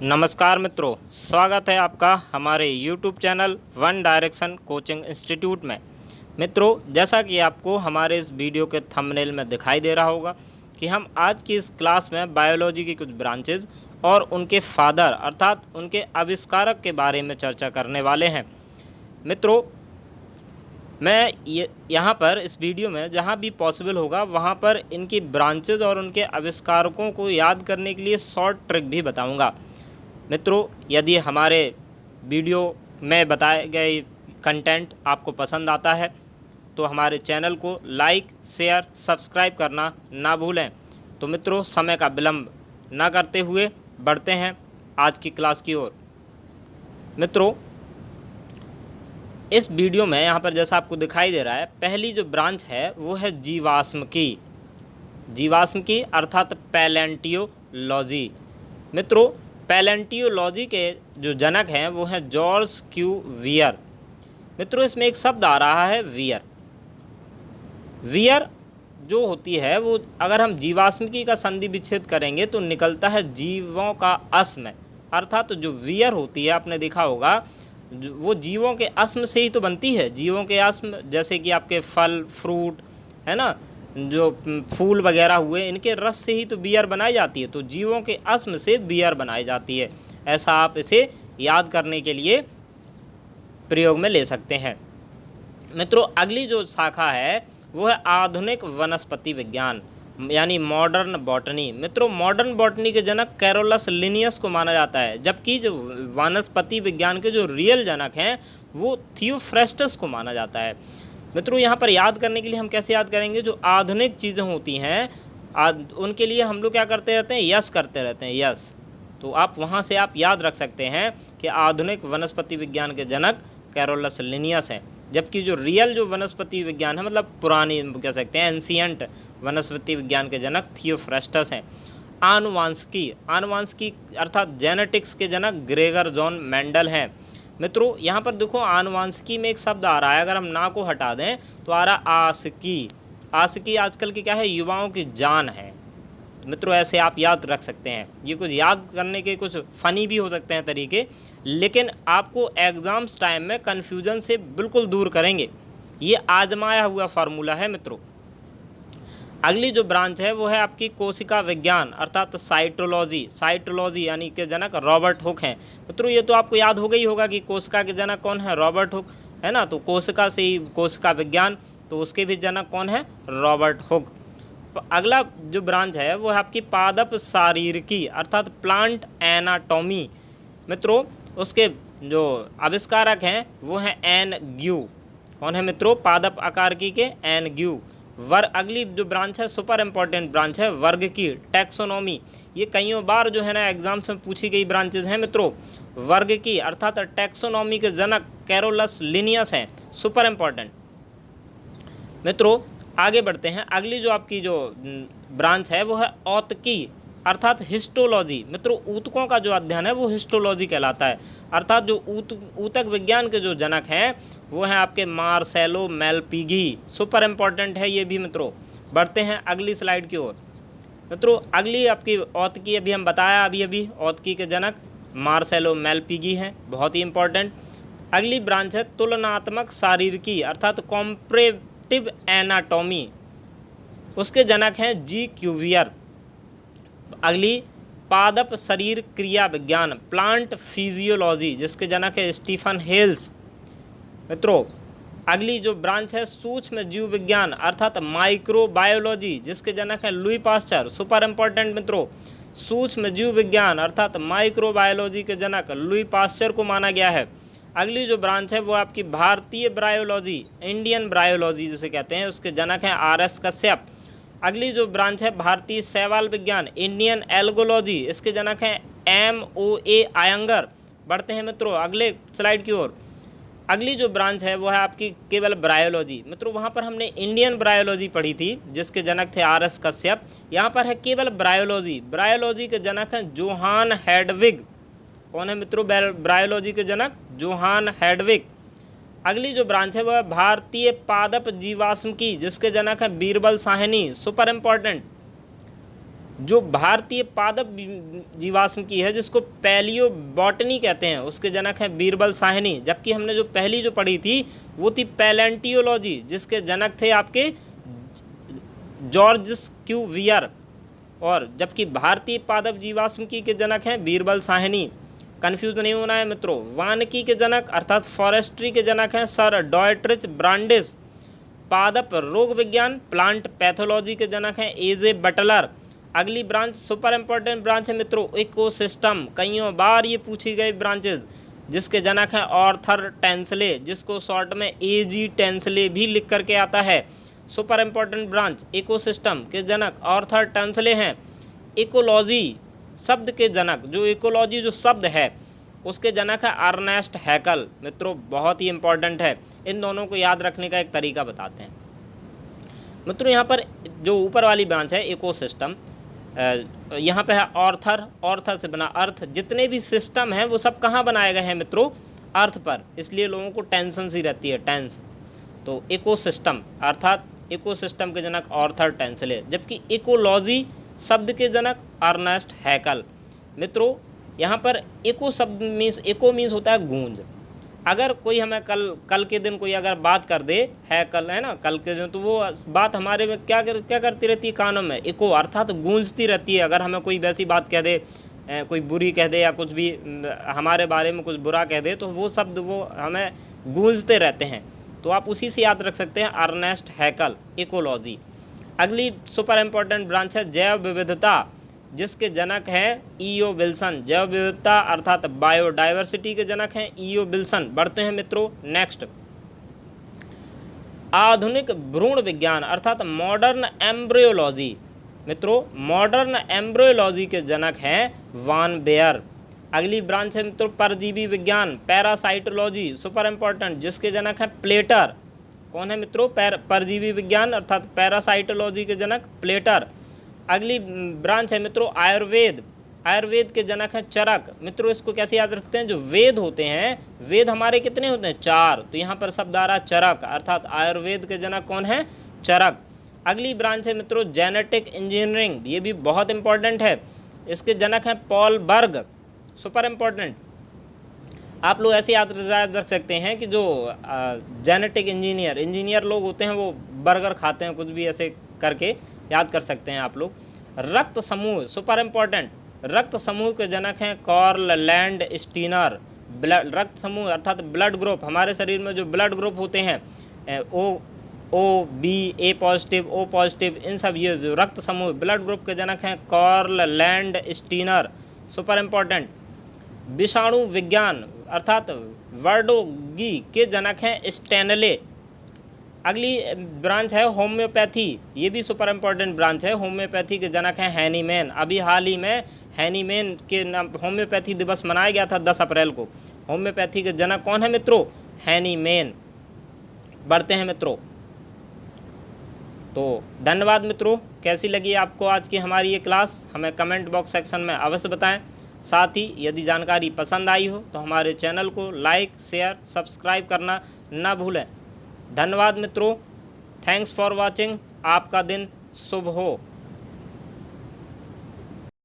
नमस्कार मित्रों, स्वागत है आपका हमारे YouTube channel one direction coaching institute में। मित्रों, जैसा कि आपको हमारे इस वीडियो के थंबनेल में दिखाई दे रहा होगा कि हम आज की इस क्लास में बायोलॉजी की कुछ ब्रांचेज और उनके फादर अर्थात उनके आविष्कारक के बारे में चर्चा करने वाले हैं। मित्रों, मैं यहाँ पर इस वीडियो में जहाँ भी पॉसिबल होगा वहाँ पर इनकी ब्रांचेज और उनके आविष्कारकों को याद करने के लिए शॉर्ट ट्रिक भी बताऊँगा। मित्रों, यदि हमारे वीडियो में बताए गए कंटेंट आपको पसंद आता है तो हमारे चैनल को लाइक, शेयर, सब्सक्राइब करना ना भूलें। तो मित्रों, समय का विलंब ना करते हुए बढ़ते हैं आज की क्लास की ओर। मित्रों, इस वीडियो में यहाँ पर जैसा आपको दिखाई दे रहा है, पहली जो ब्रांच है वो है जीवाश्म की अर्थात पैलेंटियोलॉजी। मित्रों, पैलेंटियोलॉजी के जो जनक हैं वो हैं जॉर्ज क्यू वियर। मित्रों, इसमें एक शब्द आ रहा है वियर जो होती है वो अगर हम जीवाश्मिकी का संधि विच्छेद करेंगे तो निकलता है जीवों का अस्म, अर्थात तो जो वियर होती है आपने देखा होगा वो जीवों के अस्म से ही तो बनती है। जीवों के अस्म जैसे कि आपके फल फ्रूट है ना, जो फूल वगैरह हुए, इनके रस से ही तो बियर बनाई जाती है। तो जीवों के अस्म से बियर बनाई जाती है, ऐसा आप इसे याद करने के लिए प्रयोग में ले सकते हैं। मित्रों, अगली जो शाखा है वो है आधुनिक वनस्पति विज्ञान यानी मॉडर्न बॉटनी। मित्रों, मॉडर्न बॉटनी के जनक कैरोलस लिनियस को माना जाता है, जबकि जो वनस्पति विज्ञान के जो रियल जनक हैं वो थियोफ्रेस्टस को माना जाता है। मित्रों, यहाँ पर याद करने के लिए हम कैसे याद करेंगे, जो आधुनिक चीज़ें होती हैं उनके लिए हम लोग क्या करते रहते हैं, यस करते रहते हैं, यस। तो आप वहाँ से आप याद रख सकते हैं कि आधुनिक वनस्पति विज्ञान के जनक कैरोलस लिनियस हैं, जबकि जो रियल जो वनस्पति विज्ञान है मतलब पुरानी कह सकते हैं एंशियंट वनस्पति विज्ञान के जनक थियोफ्रेस्टस हैं। आनुवांशिकी अर्थात जेनेटिक्स के जनक ग्रेगर जॉन मेंडल हैं। मित्रों, यहाँ पर देखो आनुवांशिकी में एक शब्द आ रहा है, अगर हम ना को हटा दें तो आ रहा आशिकी आजकल की क्या है, युवाओं की जान है। तो मित्रों, ऐसे आप याद रख सकते हैं। ये कुछ याद करने के कुछ फ़नी भी हो सकते हैं तरीके, लेकिन आपको एग्ज़ाम्स टाइम में कन्फ्यूज़न से बिल्कुल दूर करेंगे। ये आजमाया हुआ फार्मूला है। मित्रों, अगली जो ब्रांच है वो है आपकी कोशिका विज्ञान अर्थात साइटोलॉजी यानी कि जनक रॉबर्ट हुक हैं। मित्रों, ये तो आपको याद हो गई होगा कि कोशिका के जनक कौन है, रॉबर्ट हुक है ना। तो कोशिका से ही कोशिका विज्ञान, तो उसके भी जनक कौन है, रॉबर्ट हुक। अगला जो ब्रांच है वो है आपकी पादप शारीरिकी अर्थात प्लांट एनाटॉमी। मित्रों, उसके जो आविष्कारक हैं वो हैं एन ग्यू। कौन है मित्रों, पादप आकारिकी के एन ग्यू। अगली जो ब्रांच है सुपर इम्पॉर्टेंट ब्रांच है वर्ग की, टैक्सोनॉमी। ये कईयों बार जो है ना एग्जाम्स में पूछी गई ब्रांचेज हैं। मित्रों, वर्ग की अर्थात टैक्सोनॉमी के जनक कैरोलस लिनियस हैं, सुपर इम्पॉर्टेंट। मित्रों, आगे बढ़ते हैं। अगली जो आपकी जो ब्रांच है वो है औतकी अर्थात हिस्टोलॉजी। मित्रों, ऊतकों का जो अध्ययन है वो हिस्टोलॉजी कहलाता है, अर्थात जो ऊतक विज्ञान के जो जनक हैं वो हैं आपके मार्सेलो मेलपिगी, सुपर इम्पॉर्टेंट है ये भी। मित्रों, बढ़ते हैं अगली स्लाइड की ओर। मित्रों, अगली आपकी औतकी अभी हम बताया अभी औतकी के जनक मार्सेलो मेलपिगी हैं, बहुत ही इंपॉर्टेंट। अगली ब्रांच है तुलनात्मक शारीरिकी अर्थात कॉम्परेटिव एनाटॉमी, उसके जनक हैं जी क्यूवियर। अगली पादप शरीर क्रिया विज्ञान प्लांट फिजियोलॉजी, जिसके जनक है स्टीफन हेल्स। मित्रों, अगली जो ब्रांच है सूक्ष्म जीव विज्ञान अर्थात माइक्रोबायोलॉजी, जिसके जनक है लुई पास्चर, सुपर इम्पॉर्टेंट। मित्रों, सूक्ष्म जीव विज्ञान अर्थात माइक्रोबायोलॉजी के जनक लुई पास्चर को माना गया है। अगली जो ब्रांच है वो आपकी भारतीय ब्रायोलॉजी, इंडियन ब्रायोलॉजी जिसे कहते हैं, उसके जनक हैं आर एस कश्यप। अगली जो ब्रांच है भारतीय शैवाल विज्ञान, इंडियन एल्गोलॉजी, इसके जनक हैं MOA आयंगर। बढ़ते हैं मित्रों अगले स्लाइड की ओर। अगली जो ब्रांच है वो है आपकी केवल ब्रायोलॉजी। मित्रों, वहाँ पर हमने इंडियन ब्रायोलॉजी पढ़ी थी जिसके जनक थे RS कश्यप। यहाँ पर है केवल ब्रायोलॉजी के जनक हैं जोहान हेडविग। कौन है मित्रों ब्रायोलॉजी के जनक, जोहान हेडविग। अगली जो ब्रांच है वह भारतीय पादप जीवाश्म की, जिसके जनक हैं बीरबल साहनी, सुपर इम्पॉर्टेंट। जो भारतीय पादप जीवाश्म की है, जिसको पैलियो बॉटनी कहते हैं, उसके जनक हैं बीरबल साहनी। जबकि हमने जो पहली जो पढ़ी थी वो थी पैलेंटियोलॉजी, जिसके जनक थे आपके जॉर्ज क्यूवियर। और जबकि भारतीय पादप जीवाश्म की के जनक हैं बीरबल साहनी। कन्फ्यूज नहीं होना है मित्रों। वानिकी के जनक अर्थात फॉरेस्ट्री के जनक हैं सर डॉयट्रिच ब्रांडिस। पादप रोग विज्ञान प्लांट पैथोलॉजी के जनक हैं एजे बटलर। अगली ब्रांच सुपर इम्पोर्टेंट ब्रांच है मित्रों इकोसिस्टम। कईयों बार ये पूछी गई ब्रांचेज, जिसके जनक हैं ऑर्थर टेंसले, जिसको शॉर्ट में एजी टेंसले भी लिख करके आता है। सुपर इम्पोर्टेंट ब्रांच इकोसिस्टम के जनक ऑर्थर टेंसले हैं। इकोलॉजी शब्द के जनक, जो इकोलॉजी जो शब्द है उसके जनक है अर्नेस्ट हैकल। मित्रों बहुत ही इंपॉर्टेंट है, इन दोनों को याद रखने का एक तरीका बताते हैं। मित्रों यहाँ पर जो ऊपर वाली ब्रांच है इकोसिस्टम, यहाँ पे है ऑर्थर, ऑर्थर से बना अर्थ। जितने भी सिस्टम हैं वो सब कहाँ बनाए गए हैं मित्रों, अर्थ पर, इसलिए लोगों को टेंशन सी रहती है, टेंस। तो इकोसिस्टम अर्थात इकोसिस्टम के जनक ऑर्थर टेंसले, जबकि इकोलॉजी शब्द के जनक अर्नेस्ट हैकल। मित्रों यहाँ पर इको शब्द मीन्स, इको मीन्स होता है गूंज। अगर कोई हमें कल के दिन कोई अगर बात कर दे, हैकल है ना, कल के दिन, तो वो बात हमारे में क्या करती रहती है, कानों में इको अर्थात गूंजती रहती है। अगर हमें कोई वैसी बात कह दे, कोई बुरी कह दे या कुछ भी हमारे बारे में कुछ बुरा कह दे, तो वो शब्द वो हमें गूंजते रहते हैं। तो आप उसी से याद रख सकते हैं अर्नेस्ट हैकल, इकोलॉजी। अगली सुपर इम्पोर्टेंट ब्रांच है जैव विविधता, जिसके जनक हैं ईओ विल्सन। जैव विविधता अर्थात बायोडाइवर्सिटी के जनक हैं ईओ विल्सन। बढ़ते हैं मित्रों नेक्स्ट। आधुनिक भ्रूण विज्ञान अर्थात मॉडर्न एम्ब्रियोलॉजी। मित्रों मॉडर्न एम्ब्रियोलॉजी के जनक हैं वान बेयर। अगली ब्रांच है मित्रों परजीवी विज्ञान, पैरासाइटोलॉजी, सुपर इम्पोर्टेंट, जिसके जनक हैं प्लेटर। कौन है मित्रों, परजीवी विज्ञान अर्थात पैरासाइटोलॉजी के जनक प्लेटर। अगली ब्रांच है मित्रों आयुर्वेद, आयुर्वेद के जनक हैं चरक। मित्रों इसको कैसे याद रखते हैं, जो वेद होते हैं, वेद हमारे कितने होते हैं, 4, तो यहाँ पर शब्द आ रहा है चरक, अर्थात आयुर्वेद के जनक कौन है, चरक। अगली ब्रांच है मित्रों जेनेटिक इंजीनियरिंग, ये भी बहुत इंपॉर्टेंट है, इसके जनक हैं पॉल बर्ग, सुपर इम्पोर्टेंट। आप लोग ऐसे याद रख सकते हैं कि जो जेनेटिक इंजीनियर लोग होते हैं वो बर्गर खाते हैं, कुछ भी ऐसे करके याद कर सकते हैं आप लोग। रक्त समूह सुपर इम्पोर्टेंट, रक्त समूह के जनक हैं कार्ल लैंड स्टीनर। रक्त समूह अर्थात ब्लड ग्रुप, हमारे शरीर में जो ब्लड ग्रुप होते हैं ओ बी, ए पॉजिटिव, ओ पॉजिटिव, इन सब ये जो रक्त समूह ब्लड ग्रुप के जनक हैं Karl Landsteiner, super important. विषाणु विज्ञान अर्थात वर्डोगी के जनक हैं स्टैनले। अगली ब्रांच है होम्योपैथी, ये भी सुपर इम्पोर्टेंट ब्रांच है। होम्योपैथी के जनक हैं हैनीमैन। अभी हाल ही में हैनीमैन के नाम होम्योपैथी दिवस मनाया गया था 10 अप्रैल को। होम्योपैथी के जनक कौन है मित्रों, हैनीमैन। बढ़ते हैं मित्रों, तो धन्यवाद मित्रों। कैसी लगी आपको आज की हमारी ये क्लास, हमें कमेंट बॉक्स सेक्शन में अवश्य बताएं। साथ ही यदि जानकारी पसंद आई हो तो हमारे चैनल को लाइक, शेयर, सब्सक्राइब करना ना भूलें। धन्यवाद मित्रों, थैंक्स फॉर वॉचिंग। आपका दिन शुभ हो।